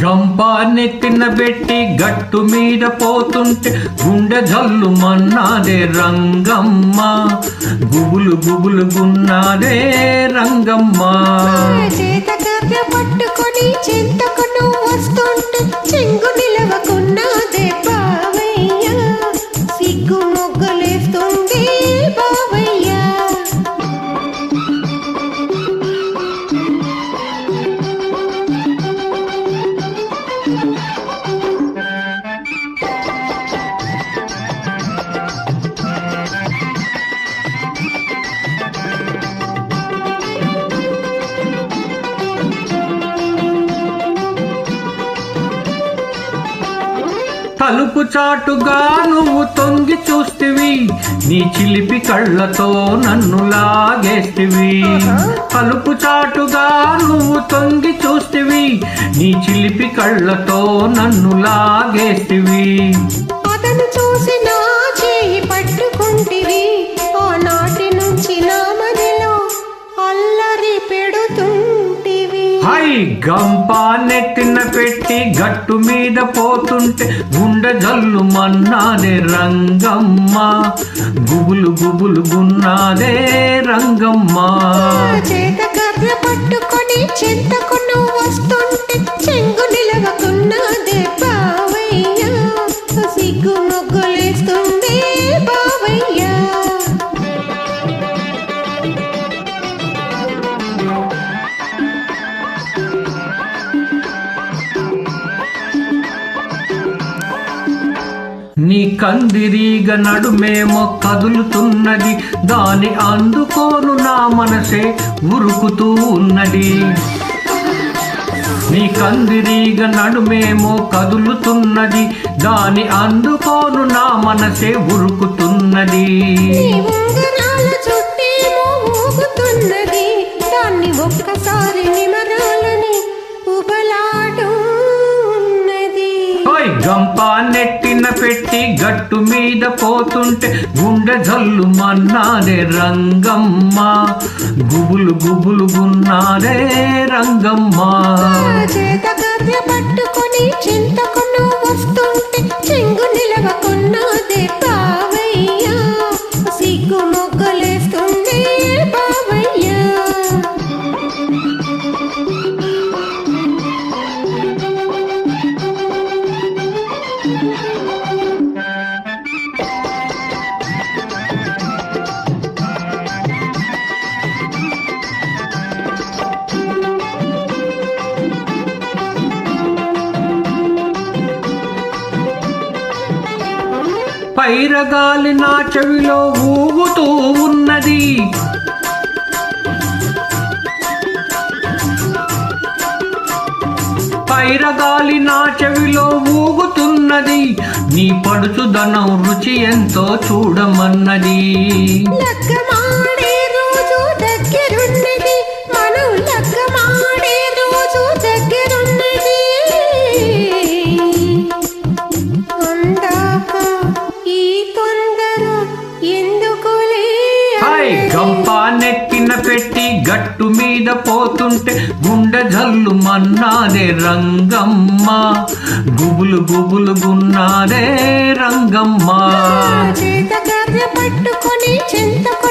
గంపా నెత్తిన పెట్టి గట్టు మీద పోతుంటే గుండె జల్లు మన్నాదే రంగమ్మ, గుబులు గుబులు గున్నాదే రంగమ్మ. చేతకర్ర పట్టుకొని చింతకు నువ్వు వస్తుంటే చెంగు నిలవకున్నాదే బావయ్య, సిగ్గు మొగ్గలేస్తుంది బావయ్య. తలుపు చాటుగా నువ్వు తొంగి చూస్తివి, నీ చిలిపి కళ్ళతో నన్ను లాగేస్తివి. తలుపు చాటుగా నువ్వు తొంగి చూస్తివి, నీ చిలిపి కళ్ళతో నన్ను లాగేస్తివి. అతను చూసి నా చేయి పట్టుకుంటివి, ఆనాటి నుంచి నా మదిలో అల్లరి పెడుతుంటివి. హై గంపా నెట్టిన పెట్టి గట్టు మీద పోతుంటే గుండె జల్లు మన్నాదే రంగమ్మ, గుబులు గుబులు గున్నాదే రంగమ్మ. చేతకర్ర పట్టుకొని చింతకు నువ్వు వస్తుంటే చెంగు నిలవకున్నాదే బావయ్య, సిగ్గు మొగ్గలేస్తుంది బావయ్య. నీ కందిరీగ నడుమేమో కదులుతున్నది, దాని అందుకోను నా మనసే ఉరుకుతూ ఉన్నది. నీ కందిరీగ నడుమేమో కదులుతున్నది, దాని అందుకోను నా మనసే ఉరుకుతున్నది. నీ ఉంగరాల చుట్టేమో ఊగుతున్నది, దాన్ని ఒక్కసారి నిమరాలని ఉబలాడు ఉన్నది. ఓయ్ గంపా నెట్టిన పెట్టి గట్టు మీద పోతుంటే గుండె జల్లు మన్నాదే రంగమ్మ, గుబులు గుబులు గున్నాదే రంగమ్మ. చేతకర్ర పట్టుకొని చింతకు నువ్వు వస్తుంటే చెంగు నిలవకున్నాదే బావయ్య, సిగ్గు మొగ్గలేస్తుంది బావయ్య. పైరగాలి నా చెవిలో ఊగుతూ ఉన్నది, పైరగాలి నా చెవిలో ఊగుతున్నది, నీ పడుచుదనం రుచి ఎంతో చూడమన్నది. లగ్గమాడే రోజు దగ్గరున్నది, మనం లగ్గమాడే రోజు దగ్గరున్నది. అందాక ఈ తొందర ఎందుకులే. హాయ్ గంపా నెట్టిన పెట్టి గట్టు మీద పోతుంటే గుండె జల్లు మన్నాదే రంగమ్మ, గుబులు గుబులు గున్నాదే రంగమ్మ. చేతకర్ర పట్టుకొని చింతకు